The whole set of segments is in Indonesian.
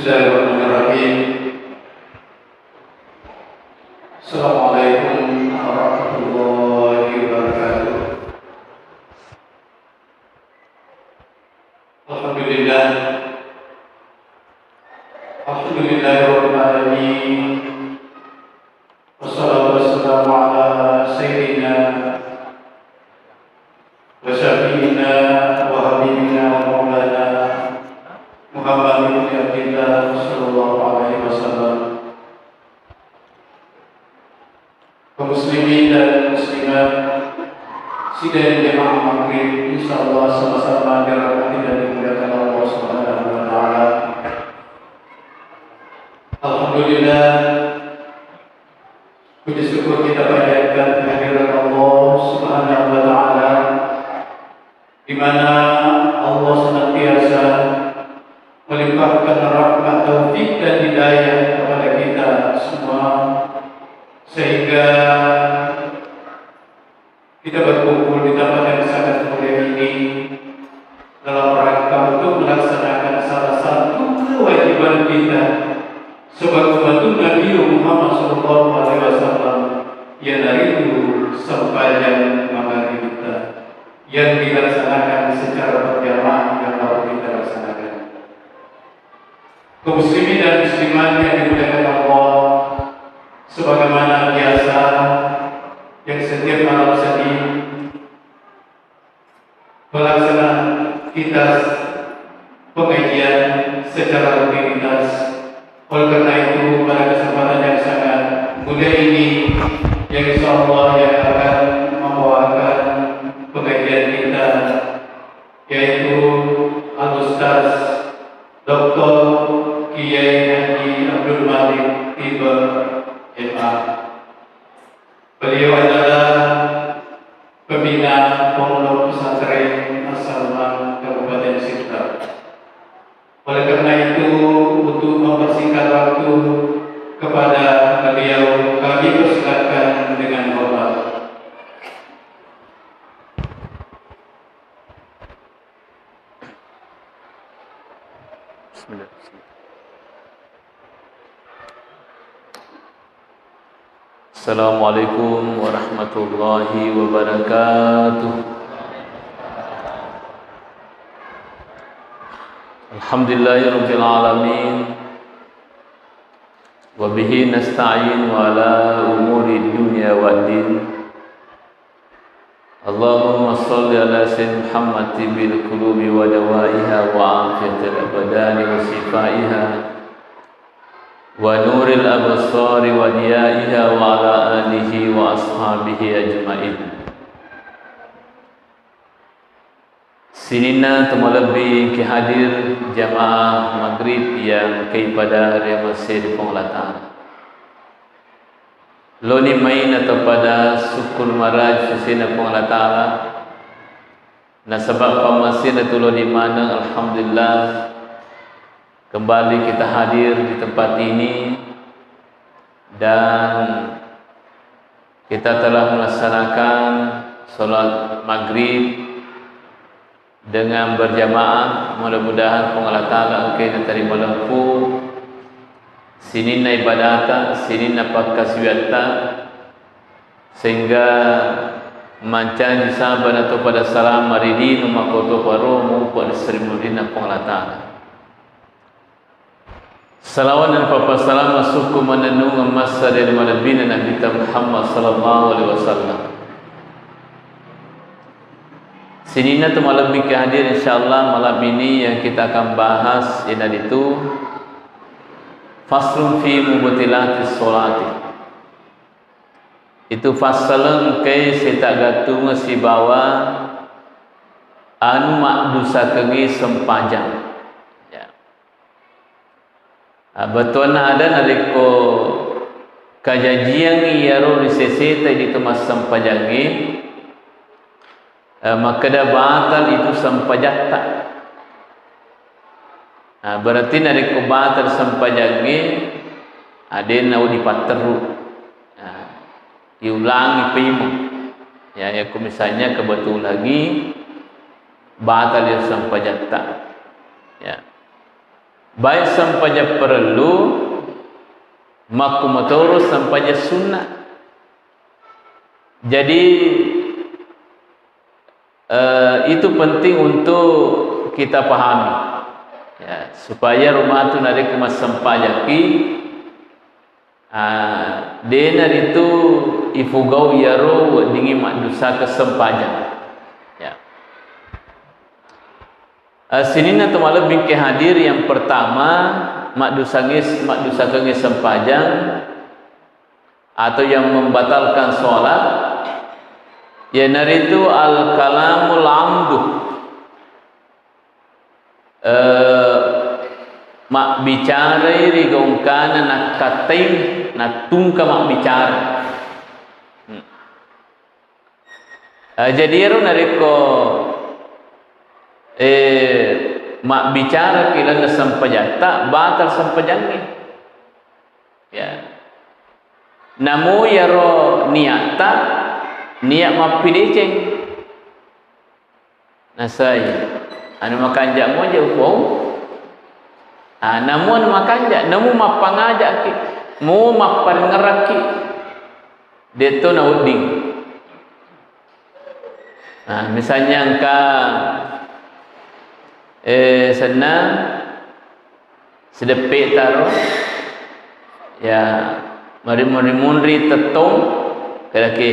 Bismillahirrahmanirrahim. Assalamualaikum warahmatullahi wabarakatuh. Alhamdulillah. Alhamdulillahirabbil alamin. Wassalatu wassalamu ala sayyidina wa syafi'ina wa habibina wa maulana Muhammad bin Abdillah sallallahu alaihi wasallam. Kaum muslimin dan muslimat sidang jemaah maghrib insyaallah sama-sama dirahmati dan dimuliakan Allah Subhanahu wa taala. Alhamdulillah, puji syukur kita panjatkan kehadirat Allah Subhanahu wa taala, di mana Allah senantiasa melimpahkan rahmat, taufik dan hidayah kepada kita semua, sehingga kita berkumpul di tempat yang sangat mulia ini dalam rangka untuk melaksanakan salah satu kewajiban kita sebagai pembantu Nabi Muhammad SAW, yaitu sepanjang maghrib kita yang dilaksanakan secara berjamaah yang baru kita laksanakan. Kaum muslimin dan muslimat yang dimuliakan Allah, sebagaimana biasa yang setiap malam Senin pelaksanaan kita pengajian secara rutinitas. Oleh karena itu, pada kesempatan yang sangat mulia ini, yang insyaallah yang akan membawakan pengajian kita yaitu Al-Ustaz Dr. Kiai Haji Abdul Malik Tiba MA. Beliau adalah pembina Pondok Pesantren As-Salman Kabupaten Sidrap. Oleh karena itu, untuk mempersingkat waktu kepada beliau, kami persilakan dengan hormat. Bismillah. Assalamualaikum warahmatullahi wabarakatuh. Alhamdulillahirabbil alamin. Wa bihi nasta'in wa ala umuri dunya waddin. Allahumma shalli ala sayyidina Muhammad bil qulubi wa dawaiha wa afiyatil abdani wa sifaiha wa nuril absari wa diyaiha wa ala alihi wa ashabihi ajma'in. Sinina temalebih ki hadir jamaah maghrib yang kai pada masjid Penglatan. Loni main atau pada sukul maraj sesina Penglatan. Nah sebab pamasin itu loni mana, alhamdulillah kembali kita hadir di tempat ini dan kita telah melaksanakan solat maghrib dengan berjamaah. Mudah-mudahan Allah Ta'ala engkau terima lempu sinina ibadata, sinina pakaswiata, sehingga mancan sahabat atau pada salam maridin makoto paromu pada serimudina Allah Ta'ala. Salawat dan papasalam masuk menenung masa dari malabina Nabi Muhammad sallallahu alaihi wasallam. Sinina tu malam ini hadir insyaallah. Malam ini yang kita akan bahas ini itu faslun fi mubtilatis sholati. Itu fasalan ke sita gatung si bawa anu mak dosa kengi sempajang. Betul ada naliko kajajian iaro risese tadi temas sampajangi maka dah batal itu sampajatta. Berarti naliko batal sampajangi aden nau dipateru diulangi pimo ya aku misalnya kebetul lagi batal yang sampajatta ya. baik sampaja perlu makumatoro sampaja sunnah. Jadi itu penting untuk kita pahami, ya, supaya rumah tu nari kemas sampajaki denar itu ifugau yaro dingi madusa kesempajan. Ya. Sini na tumalab bingke hadir yang pertama madusa kenge sempajan atau yang membatalkan sholat, ya nari itu al kalamul amdu, mak bicara rigongkana nak katain nak tungka mak bicara. Jadi ero nariko mak bicara kila na sampajata batal sampajangi, ya. Namu yaro niata niat mapideceng nasai anu makanjak mo je upau namun makanjak namu mapangajak ki mu mapangeraki deto na uding. Misalnya angka senang sedepik taro, ya mari tetong kelaki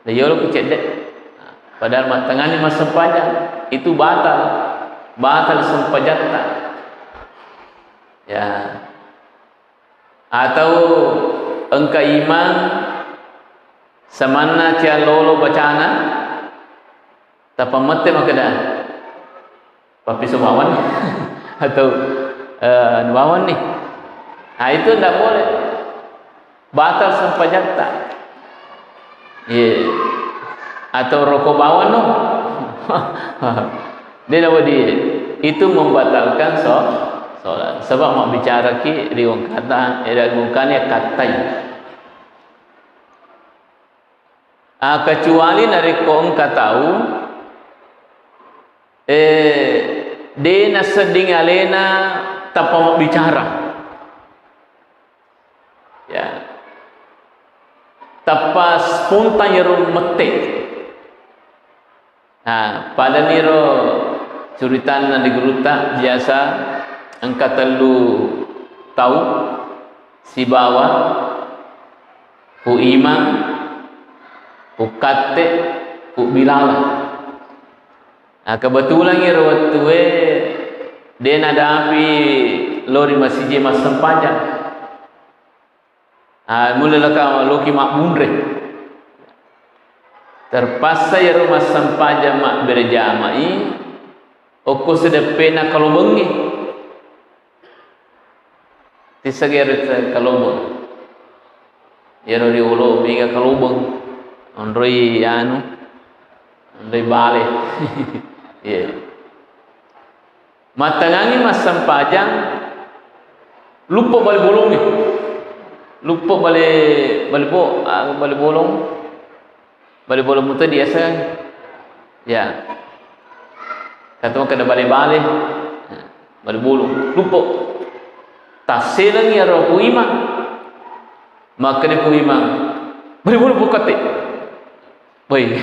dayolo ku cedek, padahal matangani mas sempajan itu batal sempajata, ya. Atau engka iman samana cia lolo bacana tapa mete makada papi sumawan atau nuawan nih, itu tidak boleh, batal sampajata. Yeah. Atau rokok bawang no. Dia dapat itu membatalkan sholat. Sebab mak bicara ki riwang kata, bukannya katai. Kecuali dari kau engkau tahu, dia seding alena tanpa mak bicara, ya. Tanpa spontan yero metek. Pada niro curitan na diguruta biasa engka telu tahu si bawa ku imam ku kate ku bilala. Kebetulan niro watue dia nada api lori masih je mas sempajan. Mula laka loki mak bundre terpaksa ya rumah sampaja mak berjamai oko sedepena kalau bengi tisageret kalau beng ya ro diulo mega kalau beng onroi onroi bale ya matangangi mas sampaja lupa balik bolong ni, lupa balik bolong muta biasa, ya. Kata orang kena balik bolong, lupa. Taselang ya roh imam, maka dia imam balik bolong bukati, baik.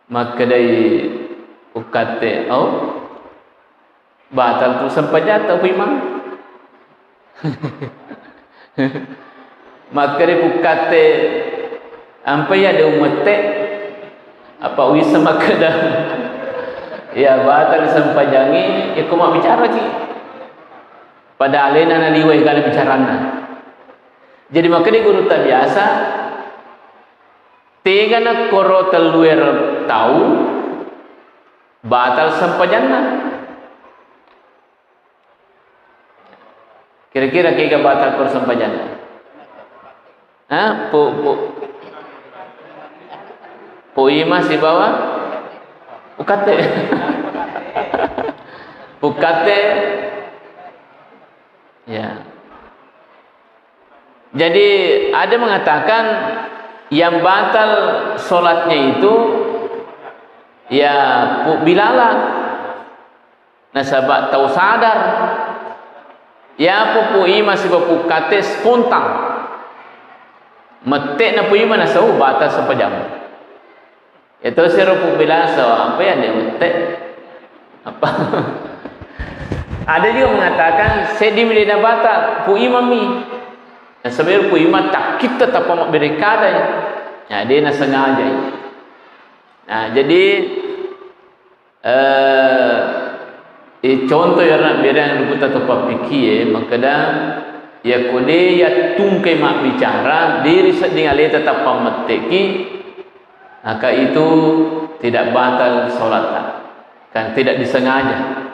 Maka dia bukati, batal tu sampai jatuh imam. Maka dia kate ampai ada umate apa wisa maka dah ya batal sampajangi ya kau bicara ki pada alena na liwai kali bicarana. Jadi maka dia guru tak biasa tega nak koro teluer tahu batal sampajanna. Kira-kira kega batal kor sampajanna. Po ima si bawah ukate ya. Jadi ada mengatakan yang batal solatnya itu ya bilalah nasabak tahu sadar ya pupu ima si bapu kate spontan metek na pu ima na sau batas sepajam itu si rupu bilang so apa ya dia metek apa ada juga mengatakan sedi milina bata pu ima mi sebenarnya pu ima tak kita tak pamak berekada ya dia na sengaja nah jadi contoh yang nak biar kita tepat fikir makadang ya kode ya tungkai mak bicara diri sedang alih tetap pameteki maka itu tidak batal solat kan tidak disengaja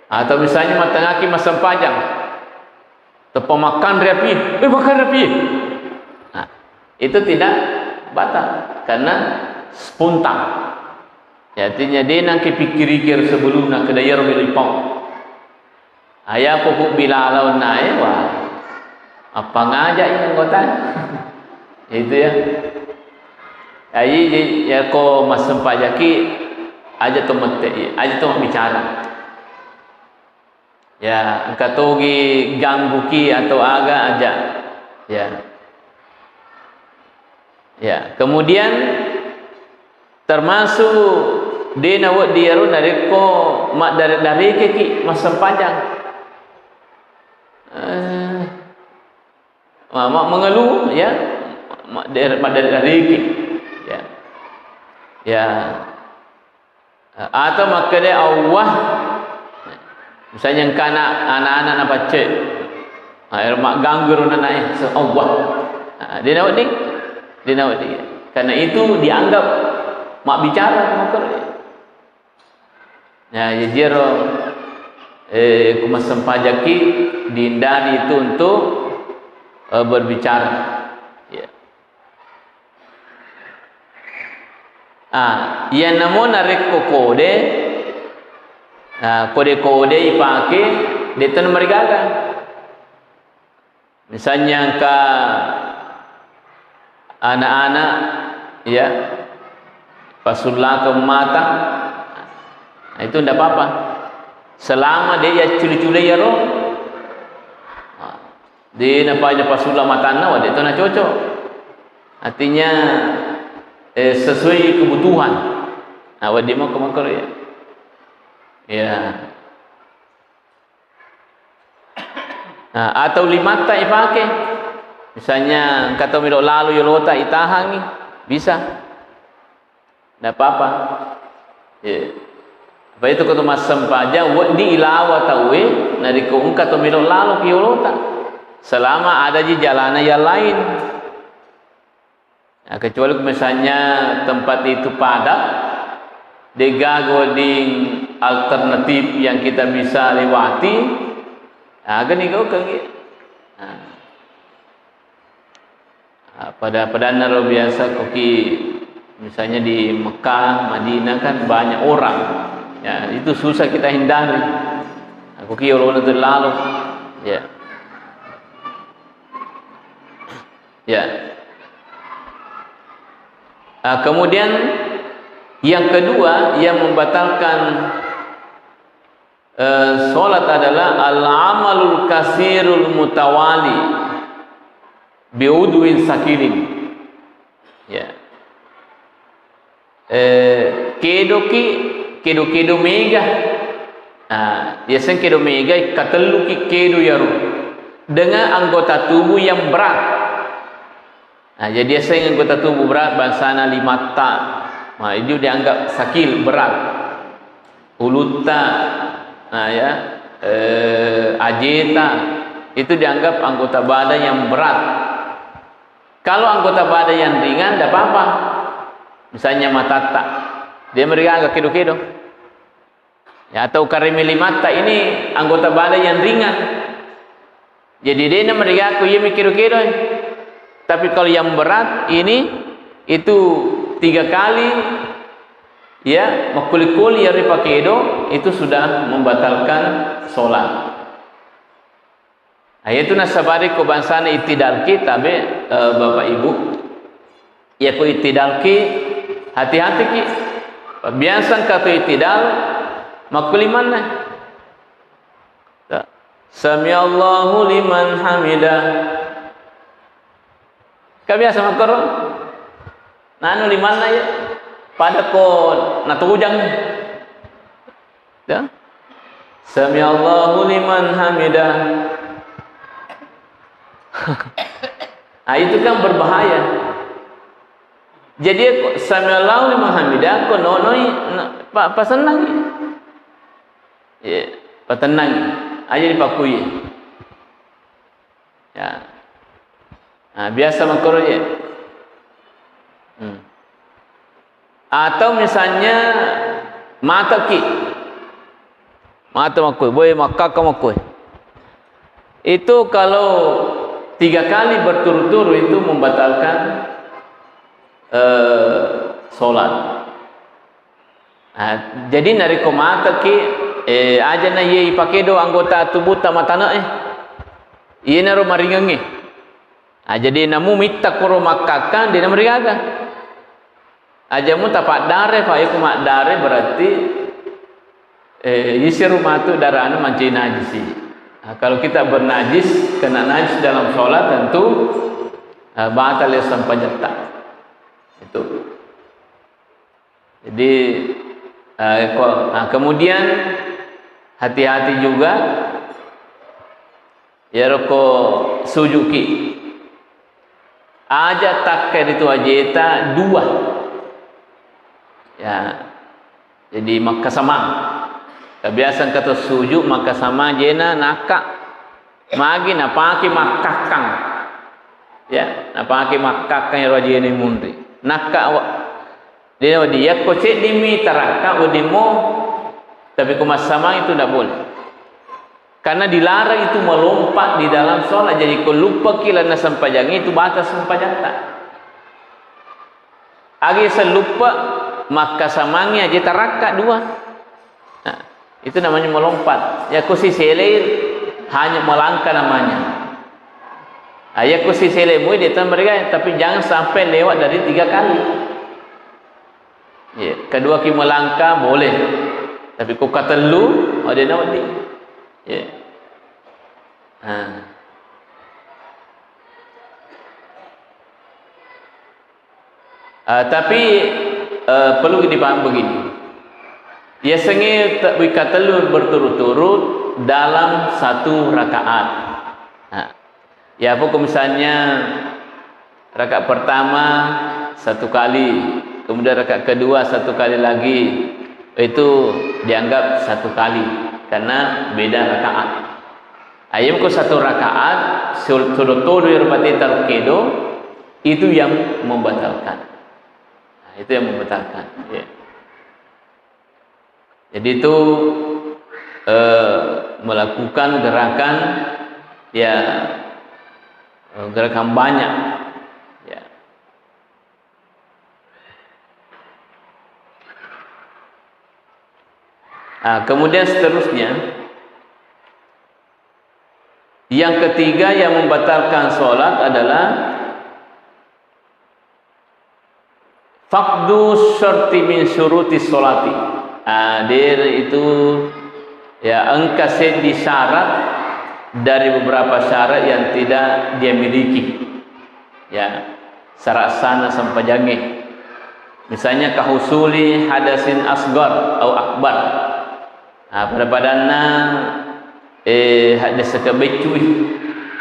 atau misalnya matangaki masam pajang tepa makan rapi makan rapi nah, itu tidak batal karena spontan ya, artinya dia nak pikir-pikir sebelum nak kedayar milipong ayah pupuk bila lawan naik wah apa ngajak yang kota itu ya ayi ya ko masam pajaki aja tu mete aja tu bicara ya engkau gi ganggu ki atau agak aja ya ya kemudian termasuk dia nawak dia ru dari ko mak dari keki masam panjang mak mengeluh ya mak dari keki ya ya atau maka dia Allah misalnya anak-anak nak baca air mak ganggu ru anak so Allah dia nawak dia karena itu dianggap mak bicara makar ya jadi kumasam pajaki dihindari itu untuk berbicara ya yang namun narik kode kode ipake detan mergaga misalnya ke anak-anak ya pasullah ke mata itu tidak apa-apa selama dia ya culi-culi ya roh dia napanya pasullah mata nawa dia tu nak cocok artinya sesuai kebutuhan awak dia mau kemakar ya ya atau lima tak dipakai misalnya kata milok lalu ya lota itahangi bisa tidak apa-apa ya apa itu kata masam paja wak di ilawa tawe nari ko kata milok lalu ki lota selama ada di jalanan yang lain nah, kecuali misalnya tempat itu padat degagoding alternatif yang kita bisa lewati agar ni kau kaki pada naro biasa koki misalnya di Mekah Madinah kan banyak orang ya itu susah kita hindari koki orang terlalu ya ya kemudian yang kedua yang membatalkan solat adalah al-amalul kasirul mutawali biudwin sakilin ya kedo mega ya sen kedo mega katelu ki kedo yaru dengan anggota tubuh yang berat jadi saya anggota tubuh berat bansana 5 tak itu dianggap sakil berat uluta ya ajeta itu dianggap anggota badan yang berat. Kalau anggota badan yang ringan tidak apa-apa misalnya matata dia mereka agak kedo-kedo ya atau karimili mata ini anggota badan yang ringan jadi dia mereka aku ya kedo-kedo tapi kalau yang berat ini itu 3 kali ya makulikul ya ripakedo itu sudah membatalkan sholat. Itu nasabari ko bansana itidal ki tabe Bapak Ibu ya ko itidal ki hati-hati ki Biasa kata itidal makuliman Sami Allahu liman hamidah. Kabiasa makro nanu liman ya pada ko natujang ya. Sami Allahu liman hamidah. Ah, itu kan berbahaya. Jadi sami Allahu liman hamidah ko nonoi pa senang. Ya, patenang aja dipakui. Ya. Nah, biasa makro ya. Atau misalnya mata makui, boleh maka makui. Itu kalau 3 kali berturut-turut itu membatalkan sholat. Nah, jadi nari mata aja na ye pakai do anggota tubuh tamatana iya naro maringangi. Nah, jadi namu minta koro makakan di namriaga. Aja mu tapak dare fa iku mak dare berarti isi rumah tu darahnya manci najis. Nah, kalau kita bernajis kena najis dalam sholat tentu batal sampai jetak. Itu. Jadi kemudian hati-hati juga ya roko sujuki aja takker itu ajeta 2 ya, jadi maka sama kebiasaan kata sujud maka sama jena nakak magi napaki makakang ya, napaki makakang yang rajin mundri nakak dia ko cek dimi taraka udimo, tapi kumas sama itu tidak boleh. Karena dilarang itu melompat di dalam sholat. Jadi kalau lupa kilana sampajang itu batas sampajata. Agi selupa maka samangnya aja taraka 2. Nah, itu namanya melompat. Ya kusi sele hanya melangkah namanya. Ayah kusi sele mui dia mereka, tapi jangan sampai lewat dari 3 kali. Ya, kedua ki melangkah boleh, tapi kau kata lu ada nak ni, ya. Tapi perlu dipaham begini. Biasanya tak kata lu berturut-turut dalam 1 rakaat. Ya, apa misalnya rakaat pertama 1 kali. Kemudian rakaat kedua 1 kali lagi, itu dianggap 1 kali karena beda rakaat. Ayam ko 1 rakaat suruh berarti tarkedo itu yang membatalkan. Nah, itu yang membatalkan. Ya. Jadi itu melakukan gerakan ya, gerakan banyak. Kemudian seterusnya yang ketiga yang membatalkan sholat adalah faqdu syarti min syuruti sholati. Dia itu ya engkase disyarat dari beberapa syarat yang tidak dia miliki. Ya, syarat sana sampai jange. Misalnya kahusuli hadasin asgar atau akbar. Pada badanna hadas kebecui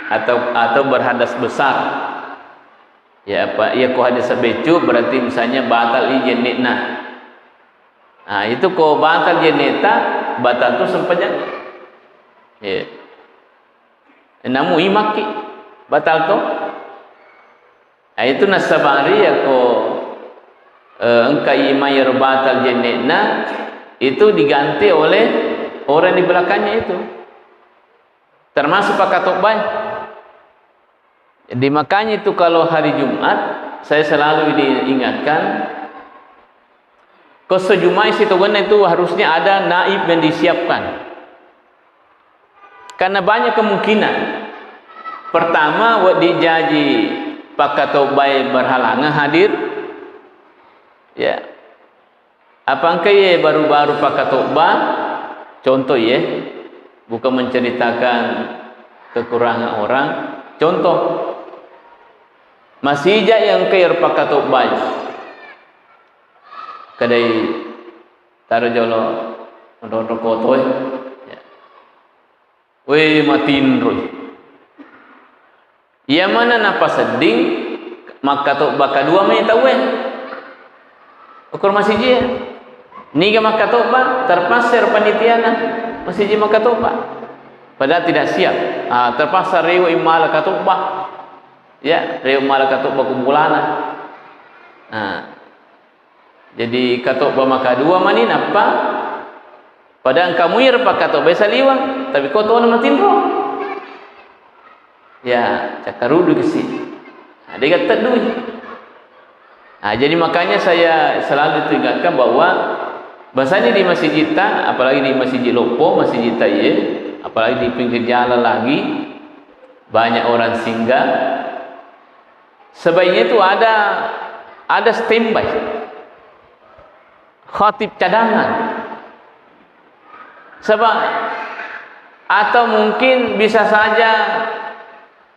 atau berhadas besar. Ya apa? Ya ko hadas becu berarti misalnya batal ijenitna. Nah, itu ko batal jeneta, batal tu sempajang. Ya. Namu imaki batal tu. Nah, itu nasabari ya ko engkai imayar batal jenitna itu diganti oleh orang di belakangnya itu, termasuk Pak Katobay. Jadi makanya itu kalau hari Jumat saya selalu diingatkan ke Jumat itu harusnya ada naib yang disiapkan, karena banyak kemungkinan. Pertama dijaji Pak Katobay berhalangan hadir, ya. Apa engkau ye baru-baru pakai tobat? Contoh ye, bukan menceritakan kekurangan orang. Contoh, masih je yang kaya pakai tobat. Kadai taruh jolo untuk kotoy. Weh matiin roy. Ia mana napa seding maka tobat kedua mai tahu ukur masih je. Niga maka tobat terpaksa panitiana masih je maka tobat. Padahal tidak siap. Terpaksa rewa imala katubah. Ya, rewa imala katubah kumpulana. Jadi katubah maka dua manin apa? Padahal kamu ya repak katubah saliwang, tapi kau tahu nama tinro. Ya, cakarudu kesi. Dia kata duit. Jadi makanya saya selalu teringatkan bahwa bahasanya di masjid kita, apalagi di masjid Lopo, masjid kita ya, apalagi di pinggir jalan lagi banyak orang singgah, sebaiknya itu ada standby khatib cadangan. Sebab atau mungkin bisa saja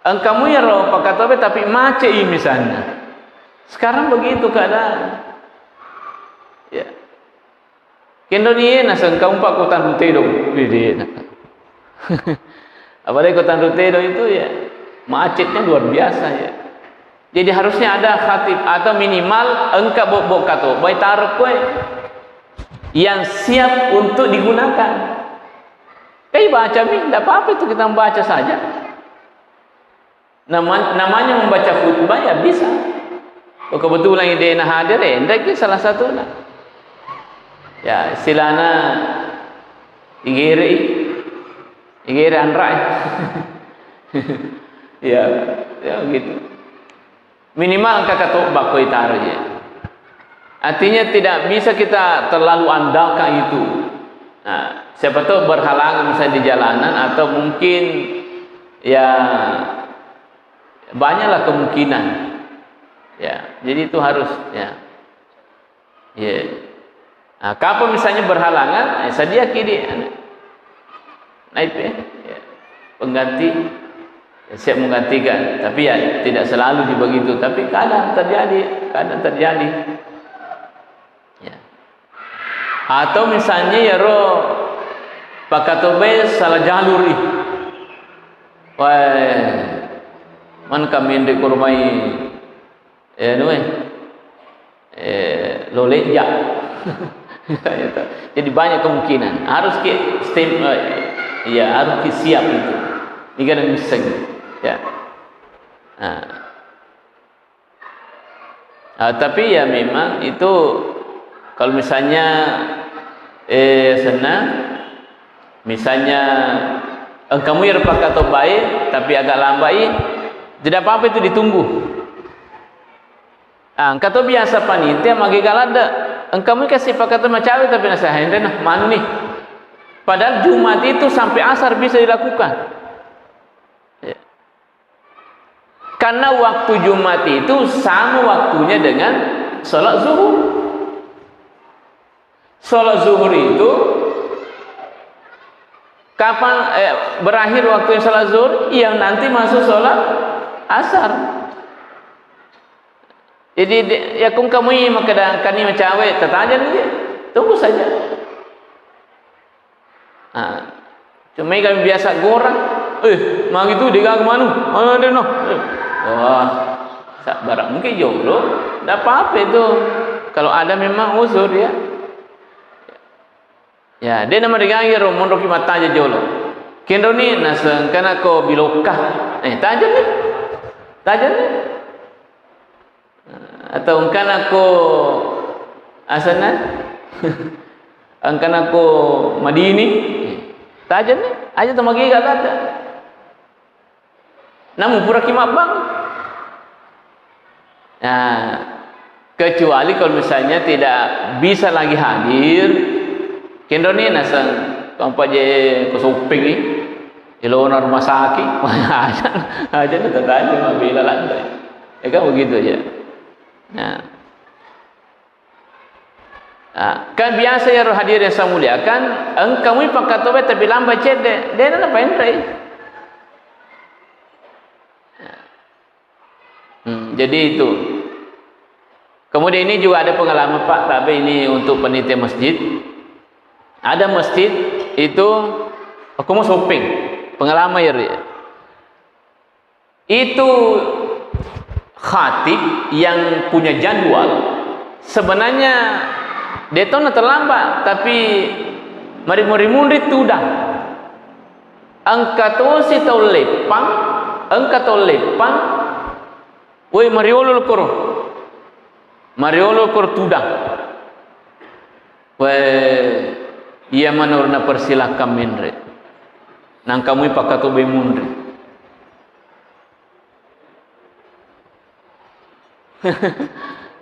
engkau ya roh pakai tobe tapi macet misalnya. Sekarang begitu keadaan. Ya. Kendonie nasa engkau umpak kotan rutedo. Apalagi kota Rutedo itu ya macetnya luar biasa ya. Jadi harusnya ada khatib atau minimal engkau bobok kato baik taruh kue yang siap untuk digunakan. Kayak baca tidak apa-apa itu kita membaca saja. Namanya membaca khutbah ya bisa. Oh, kebetulan ide nak hadir hendak salah satu lah. Ya silana igere andrai. ya gitu. Minimal kakak tobat kau taruh je. Artinya tidak bisa kita terlalu andalkan itu. Siapa tahu berhalangan misalnya di jalanan atau mungkin ya banyaklah kemungkinan. Ya, jadi itu harus ya. Kapan misalnya berhalangan, sedia kiri naik ya, pengganti siap menggantikan. Tapi ya tidak selalu begitu. Tapi kadang terjadi. Ya. Atau misalnya ya roh pakai tobe salah jalur nih. Wah, man kami di kurmai loleja. Jadi banyak kemungkinan harus harus siap itu. Ini kan miseng ya. Tapi ya memang itu kalau misalnya senang misalnya kamu ya pakai atau baik tapi agak lambai tidak apa-apa itu ditunggu. Kata biasa panitia magi galada engkau kasih pakai atau macawi tapi nasa hendak mana nih padahal Jumat itu sampai asar bisa dilakukan ya. Karena waktu Jumat itu sama waktunya dengan sholat zuhur. Sholat zuhur itu kapan berakhir waktu sholat zuhur yang nanti masuk sholat asar. Jadi ya kung kamu maka kani macawe tatajan dia tunggu saja. Cuma kami biasa gorang, mang itu dia ke mana? Ada no. Wah, barang mungkin jomblo, tidak apa-apa itu. Kalau ada memang uzur ya. Ya, dia nama dia ro mondok mata aja jolo. Kendo ni nasang kana ko bilokah. Tajam ni. Atau kana ko asana. Kana ko Madini. Tajam ni. Aja temagi kat ada. Namun pura kimak bang. Kecuali kalau misalnya tidak bisa lagi hadir. Kendo ni nasang tanpa je kusuping ni, ilona rumah sakit, aja tetap cuma bila lantai, kan begitu aja. Kan biasa ya hadir yang saya muliakan, engkau ni pakai tobat tapi lambat cedek, dia nak apa entry? Jadi itu. Kemudian ini juga ada pengalaman Pak, tapi ini untuk panitia masjid. Ada masjid itu aku mau shopping, pengalaman ya. Itu khatib yang punya jadwal sebenarnya dia tahu nak terlambat, tapi mari murid tu dah angkat tu si tahu lepang, angkat tu lepang, woi mariolol kor tu dah, woi ia manurna persilakan menre, nang kamu pakai tu bemunre.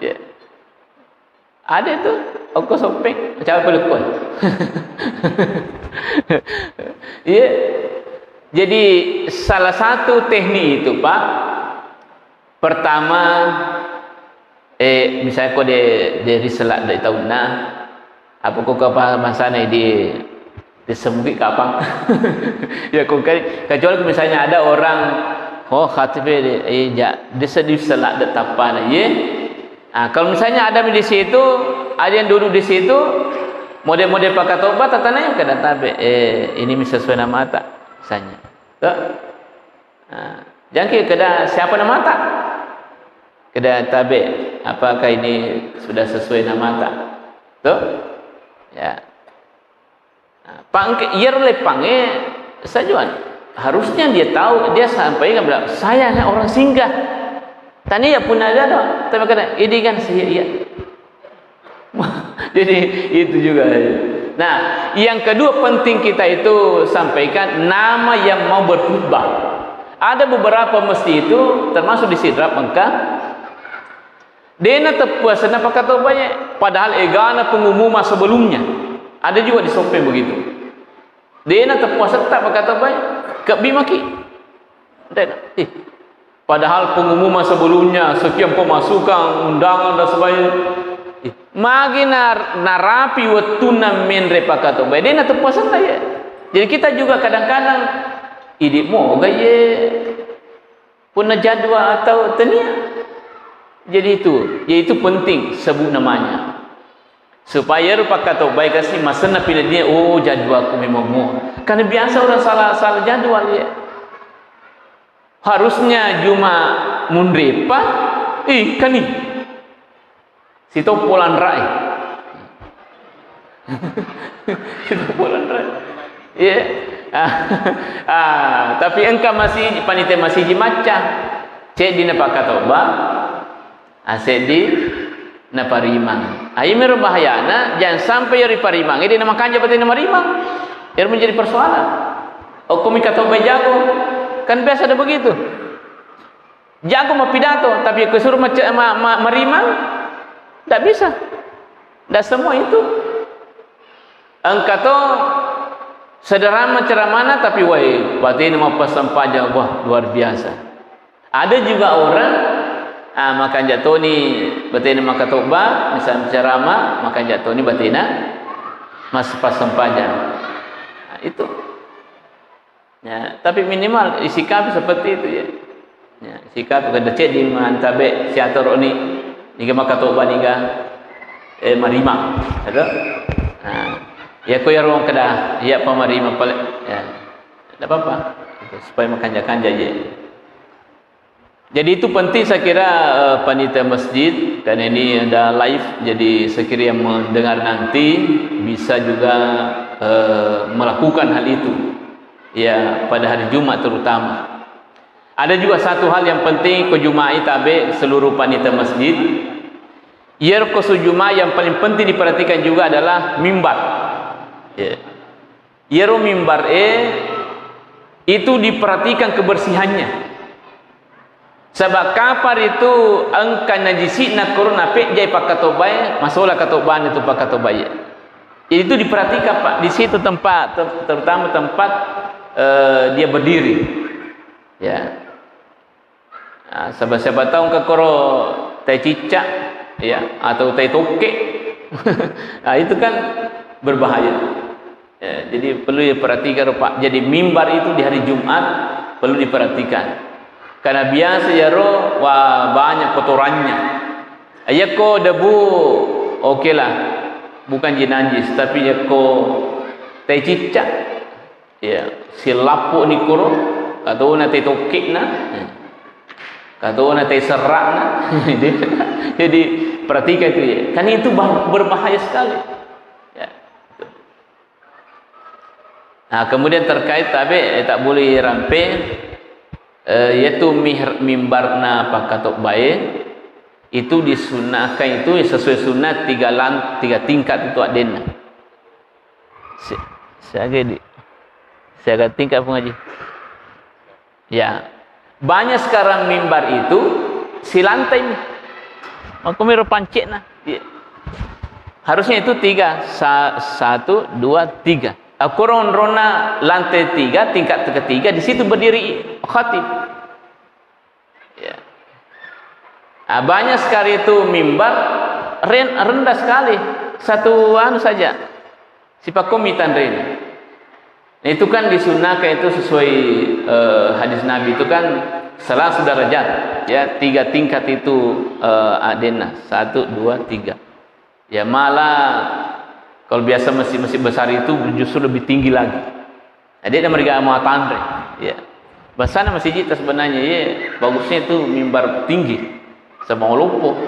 Ya. Ada tu aku shopping macam apa lekon. Ya. Jadi salah satu teknik itu Pak, pertama misalnya kau dari selak dari tahun na apa kau apa masana di sembuh kapan. Ya kau kecuali misalnya ada orang khatib dia sedih selak de tapan ye. Kalau misalnya ada di situ, ada yang duduk di situ, model-model pakai tobat, tatanya ke databe, ini sesuai nama tak, misalnya. Jangan kira siapa nama tak, keda tabe, apakah ini sudah sesuai nama tak, tuh, ya. Pang, ia lepang sajuan, harusnya dia tahu, dia sampaikan bilang, saya orang singgah. Tani ya pun ada tak? Tapi kata, ini kan saya iya. Jadi itu juga. Nah, yang kedua penting kita itu sampaikan nama yang mau berkhutbah. Ada beberapa masjid itu termasuk di Sidrap Mekah. Dia nak terpuas nak pakai banyak. Padahal egana pengumuman sebelumnya. Ada juga di Sopeng begitu. Dia nak terpuas tak pakai banyak. Kebi maki. Padahal pengumuman sebelumnya sekian pemasukan undangan dan sebagainya. Magi narapi wetuna menre pakato bae dia na tepuasan ya. Jadi kita juga kadang-kadang ide mo gaye punya jadwal atau tenia. Jadi itu penting sebut namanya. Supaya pakato bae kasih masana pilih dia jadwalku memang mo. Karena biasa orang salah jadwal ya. Harusnya Juma mundrepa kani situ polan rai. Situ polan rai. Ya. Tapi engkau masih panitia masih dimaca. Cek di napaka toba. Asek di naparimang. Ai mer bahayana jangan sampai yari parimang. Ini nama kanja berarti nama rimang. Yang menjadi persoalan. Kami kata jago. Kan biasa ada begitu. Jago mau pidato, tapi kesuruh merimang, tidak bisa. Tidak semua itu. Engkau sederhana ceramana, tapi berarti ini mau pesan pajak, luar biasa. Ada juga orang, makan jatuh ni, berarti ini makan toba, misalnya ceramah, makan jatuh ni berarti ini masih pesan pajak. Itu. Ya, tapi minimal sikap seperti itu ya. Ya, sikap kada cek di mantabe siator ni niga makatoba niga marima. Ada? Ya ko yarong kada ya pamarima pale. Ya. Tidak apa-apa. Supaya makanja-kanja je. Jadi itu penting saya kira panitia masjid dan ini ada live jadi sekiranya yang mendengar nanti bisa juga melakukan hal itu. Ya, pada hari Jumat terutama. Ada juga satu hal yang penting ke Jumat tabe seluruh panitia masjid. Yer ke Jumat yang paling penting diperhatikan juga adalah mimbar. Ya. Yer mimbar itu diperhatikan kebersihannya. Sebab kapar itu angka najisi nak corona pe jai pakatobai, masalah katoban itu pakatobai. Itu diperhatikan Pak. Di situ tempat terutama tempat dia berdiri, ya. Sebab tahu ke koro tai cicak, ya, atau tai tokek, Nah, itu kan berbahaya. Ya, jadi perlu diperhatikan Pak. Jadi mimbar itu di hari Jumat perlu diperhatikan. Karena biasa ya roh wah banyak kotorannya. Ya ko debu oke lah. Bukan jinanjis tapi ya ko teh cicak. Ya, silapu ni kuro atau na teh tokek na. Atau na teh serak na. Jadi perhatikan itu ya. Kan itu berbahaya sekali. Ya. Nah, kemudian terkait tapi tak boleh ramping yaitu mimbarna pakatok baik itu disunahkan itu sesuai sunat 3 tingkat itu adena. Saya tingkat pengaji. Ya. Banyak sekarang mimbar itu si lantai ni. Aku mira pancik nah. Ya. Harusnya itu 3. 1, 2, 3. Kurang rona lantai 3, tingkat ketiga di situ berdiri khatib. Ya. Nah, banyak sekali itu mimbar rendah sekali. Satu saja. Sifat komitan rendah. Itu kan disunahkan itu sesuai hadis Nabi itu kan salah derajat ya 3 tingkat itu adena 1, 2, 3 ya malah kalau biasa masjid besar itu justru lebih tinggi lagi jadi ada mereka mau tandre ya bahasa masjid itu sebenarnya ya bagusnya itu mimbar tinggi sama lumpuh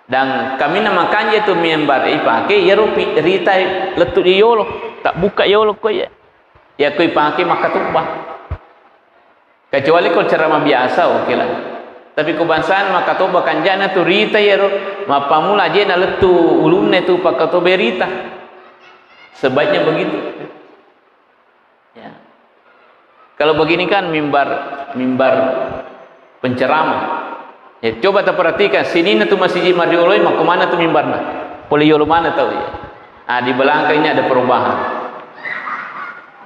dan kami namakannya itu mimbar pakai ya rita letut yolo tak buka yolo kok ya kau pakai maka tumpah kecuali kalau ceramah biasa oke lah tapi kebangsaan maka tumpah kanjana tu rita ya roh mapamula aja na letu ulunne tu pakai tu berita sebaiknya begitu ya kalau begini kan mimbar penceramah ya coba kita perhatikan sini tu masjid Mardioloi mak kemana tu mimbarna poliyolo mana tahu ya di belakang ini ada perubahan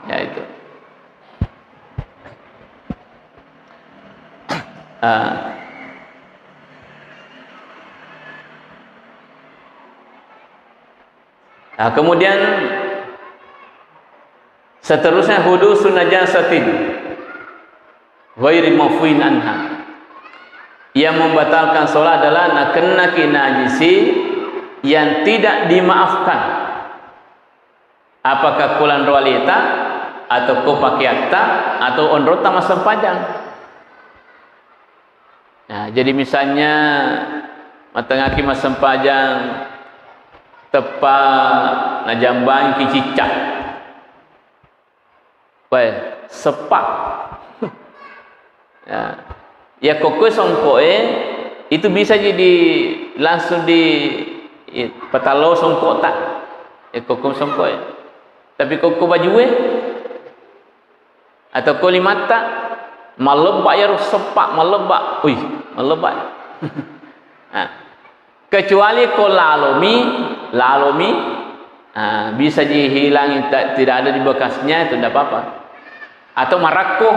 ya itu nah, kemudian seterusnya hudusun najasatin ghairi mafuin anha yang membatalkan sholat adalah nakennaki najisi yang tidak dimaafkan apakah kulan roalita atau ko pakiatta atau onrota masa panjang. Nah, jadi misalnya matengaki masa panjang tepat najamban ki cicak. Baik, sepak. Ya kokoi songkoe itu bisa jadi langsung di petalo songko tak. Kokoi songkoe. Tapi koko bajue atau kolimata malebak ya sepak malebak malebak nah, kecuali ko lalomi bisa dihilang tidak ada di bekasnya itu tidak apa-apa atau marako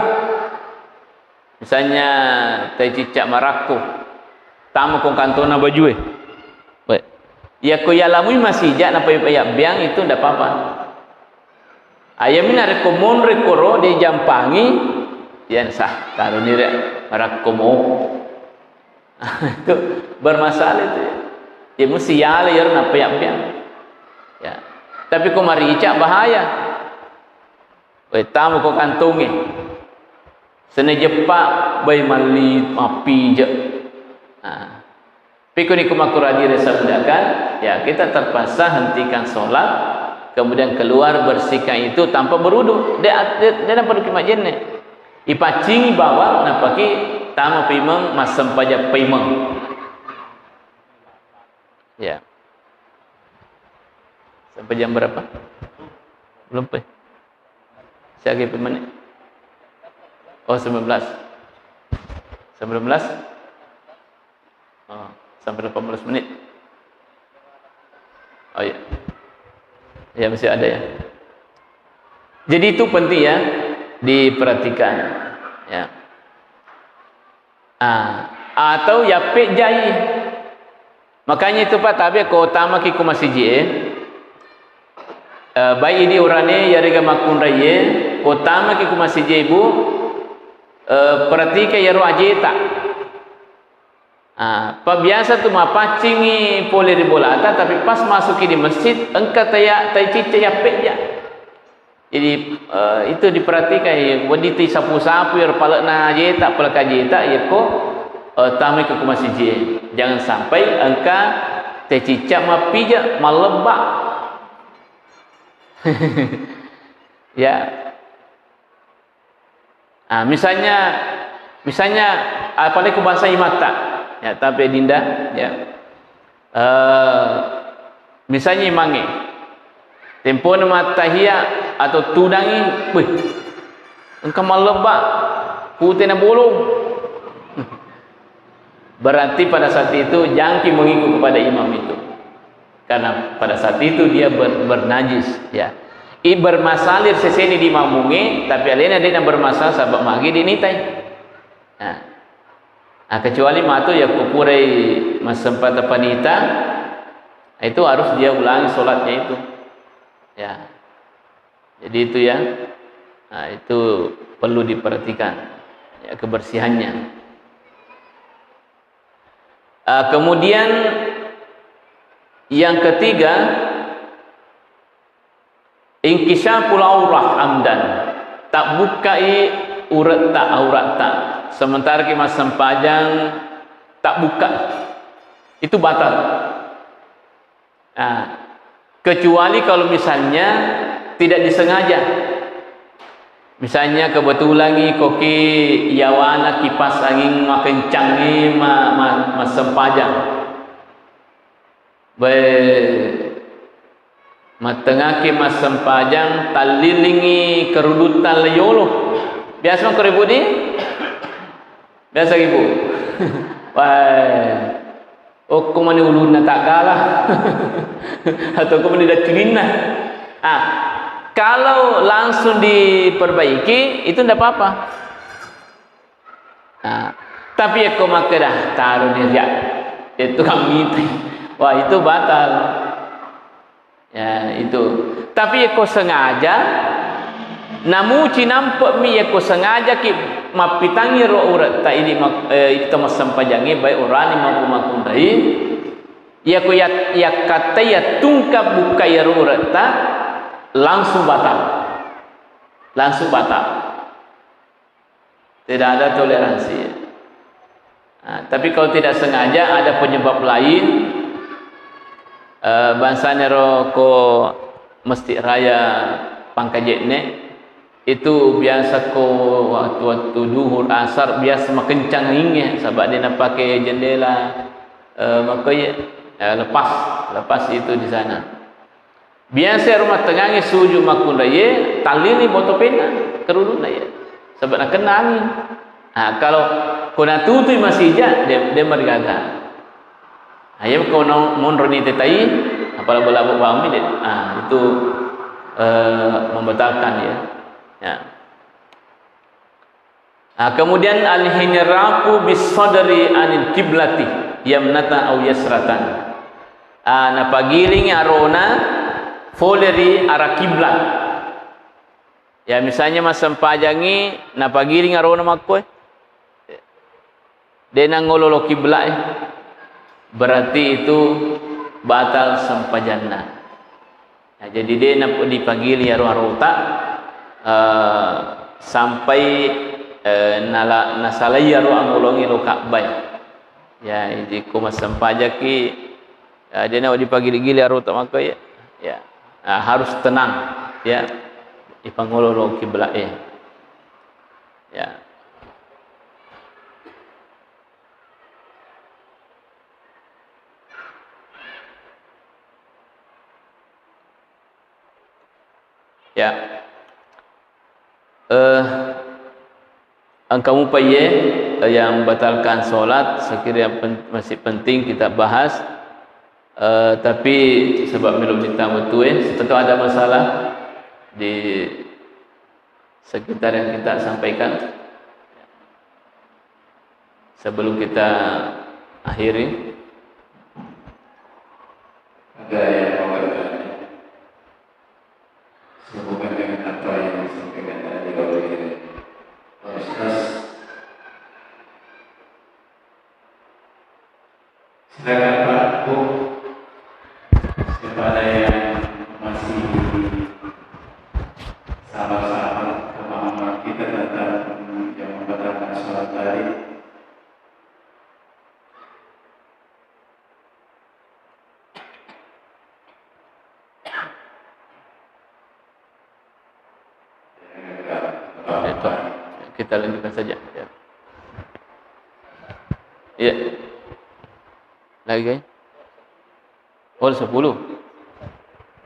misalnya teh cicak marako tamu kong kantona bajue ya ko yalamui masih jak napa ya biang itu tidak apa-apa ayamin ada komun rekoro di jampangi yang sah taruh ni para komo itu bermasalah itu ya mesti ya layar napa ya tapi ko marica bahaya tamu ko kantungi sene jepak bay mali api je pikun iku makuradi resabdakan ya kita terpaksa hentikan sholat kemudian keluar bersihkan itu tanpa berudu dia dapat kimat jenne ipacing bawa napaki tamu pimeng masam pajak pimeng ya sampai jam berapa belum pe saya lagi menit oh 19 oh, sampai 18 menit oh ya ya masih ada ya jadi itu penting ya diperhatikan ya atau ya pek jai Makanya itu Pak tapi ko utama ki ko masiji bayi di urane yariga makun raye ko utama ki ko masiji ibu perhati ke yaro ajeta biasa tu mapacingi pole di bolata tapi pas masuki di masjid engka taya cica ya peja. Jadi itu diperhatikan ya waditi sapu-sapu ya palakna ajeta palak ajeta ya ko tamai ke masjid. Jangan sampai engka cica mapija malebak. Ya. Misalnya apalagi ke bahasa mata ya tapi dinda ya misalnya imange tempo mata hia atau tudangi engkau malebak putih na bolong berarti pada saat itu jangan mengikut kepada imam itu karena pada saat itu dia bernajis ya bermasalir seseni di mamunge tapi alena dia bermasalah sabab magi dinitai kecuali matu ya kupurai masempata panita itu harus dia ulangi sholatnya itu ya jadi itu ya itu perlu diperhatikan ya kebersihannya. Kemudian yang ketiga inkishaful aurah amdan tak bukai urat tak aurat tak sementara kita sempajang tak buka itu batal kecuali kalau misalnya tidak disengaja misalnya kebetulan koki yawana kipas angin makencang ni sempajang matengah ke sempajang talilingi kerudutan leyolo biasa keribudi biasa ibu wah kumani ulun na tak kalah atau kumani dah celina kalau langsung diperbaiki itu tidak apa-apa tapi ya kau maka dah taruh dia itu kami wah itu batal ya itu tapi ya kau sengaja namu cinampak mi ya kau sengaja ki mapitangi ro urat ta ini itu masampajangi baik urani mampu makundai ya kau ya kata ya tungkap buka ya ro urat ta langsung batal tidak ada toleransi tapi kalau tidak sengaja ada penyebab lain bangsanya roko mesti raya pangkajekne itu biasa ko waktu duhur asar biasa makencang ingnya sebab dia nak pakai jendela makanya lepas itu di sana biasa rumah tengahnya suju makun raya talini botopena kerudung raya sebab nak kena angin kalau kena tutu masih dia mergaga ayam kau monroni tetai apalagi bola bami itu membatalkan ya. Kemudian al-hinraku bis-sadri anil kiblati yamnata au yasratan na pagiling arona foleri arah kiblat ya misalnya masampajangi na pagiling arona makoy dena ngololo kiblat berarti itu batal sampajanna jadi dia nak dipagili arota sampai nasalaya ro angolongi lo Ka'bah ya jadi ko masampajaki dia nak dipagili-gili arota maka ya harus tenang ya ipangololo kiblat ya ya kamu paye yang batalkan solat sekiranya masih penting kita bahas tapi sebab belum ditambah tentu ada masalah di sekitar yang kita sampaikan sebelum kita akhiri Silakan Pak, Bu. Kepada yang masih sama-sama pemahaman kita tentang yang membatalkan sholat tadi. Kita lanjutkan saja. Ya. Ya. Lagi kan? Oh 10.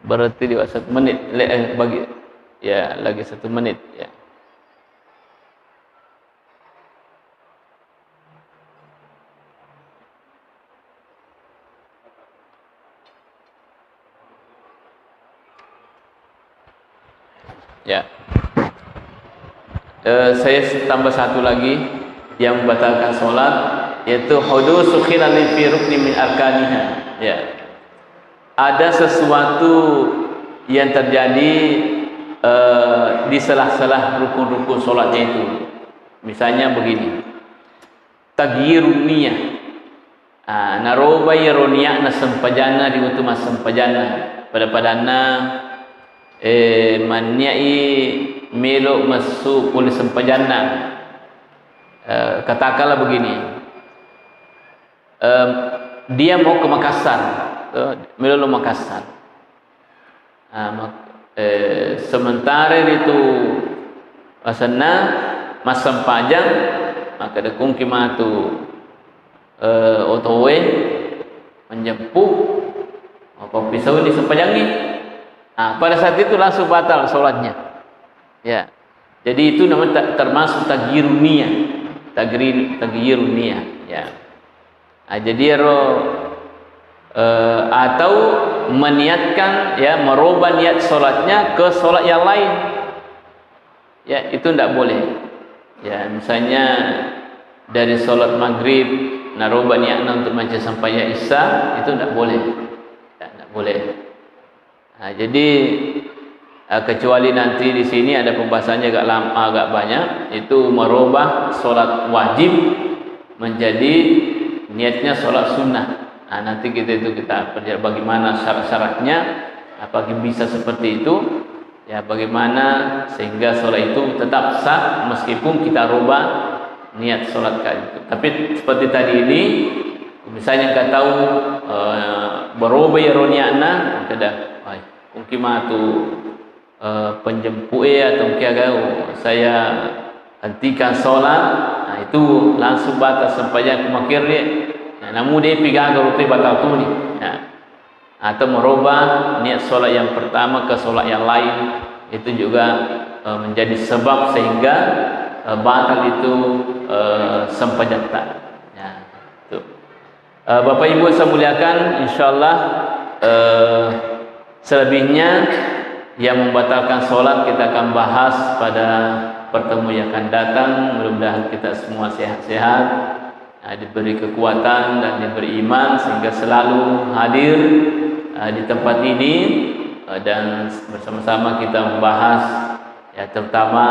Berarti dia 1 menit. Bagi ya lagi 1 menit. Ya. Ya. Saya tambah 1 lagi yang membatalkan sholat, yaitu hudusu khilalin fi rukni min arkaniha. Ya. Ada sesuatu yang terjadi di salah-salah rukun-rukun sholatnya itu. Misalnya begini, taghyirun niyah, naroba yaroniya na sempajana di utama sempajana pada padana manyai melo masuk oleh sempajana. Katakanlah begini, dia mau ke Makassar, melo Makassar. Sementara itu masana masam pajang, maka ada kungki matu otowe menjemput apa pisau di sempajangi. Pada saat itu langsung batal sholatnya. Ya, jadi itu namanya termasuk taghyirun niyah, taghyirun niyah. Ya, jadi atau meniatkan, ya, merubah niat sholatnya ke sholat yang lain. Ya, itu tidak boleh. Ya, misalnya dari sholat maghrib narubah niatnya untuk baca sampai isya, itu tidak boleh. Ya, tidak boleh. Jadi kecuali nanti di sini ada pembahasannya agak lama, agak banyak, itu merubah sholat wajib menjadi niatnya sholat sunnah. Nanti kita pelajari bagaimana syarat-syaratnya, apakah bisa seperti itu, ya, bagaimana sehingga sholat itu tetap sah meskipun kita rubah niat sholat itu. Tapi seperti tadi ini, misalnya kita tahu berubah yaroniana, kita mungkin matu penjemput atau mungkin saya hentikan sholat, itu langsung batas sampai yang kemakir dia. Namun dia pegang roti batal tu ni. Atau merubah niat sholat yang pertama ke sholat yang lain, itu juga menjadi sebab sehingga batal itu sempajata. Ya, itu. Bapak Ibu saya muliakan, insyaallah selebihnya yang membatalkan sholat kita akan bahas pada pertemuan yang akan datang. Mudah-mudahan kita semua sehat-sehat, diberi kekuatan dan diberi iman sehingga selalu hadir di tempat ini dan bersama-sama kita membahas, ya, terutama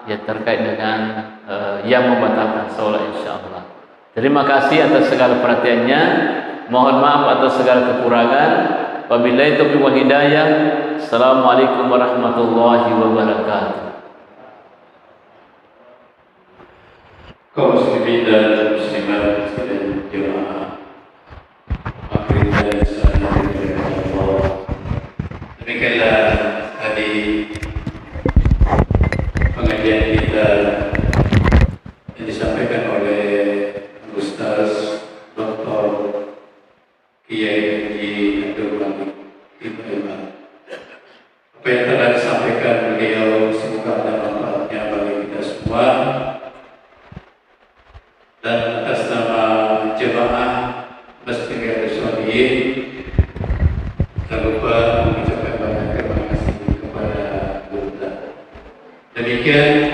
yang terkait dengan yang membatalkan sholat, insyaallah. Terima kasih atas segala perhatiannya. Mohon maaf atas segala kekurangan. Wabillahi taufiq wal hidayah. Assalamualaikum warahmatullahi wabarakatuh. Kaum muslimin dan muslimat sekalian jemaah maghrib dan isya Allah. Demikianlah tadi pengajian kita yang disampaikan oleh Ustaz Dr. Kiai Haji Abdul Malik Ibrahim. Apa yang telah disampaikan beliau semoga ada manfaatnya bagi kita semua. Dan atas nama jemaah Masjid Riyadhus Shalihin, tak lupa mengucapkan banyak terima kasih kepada Allah. Demikian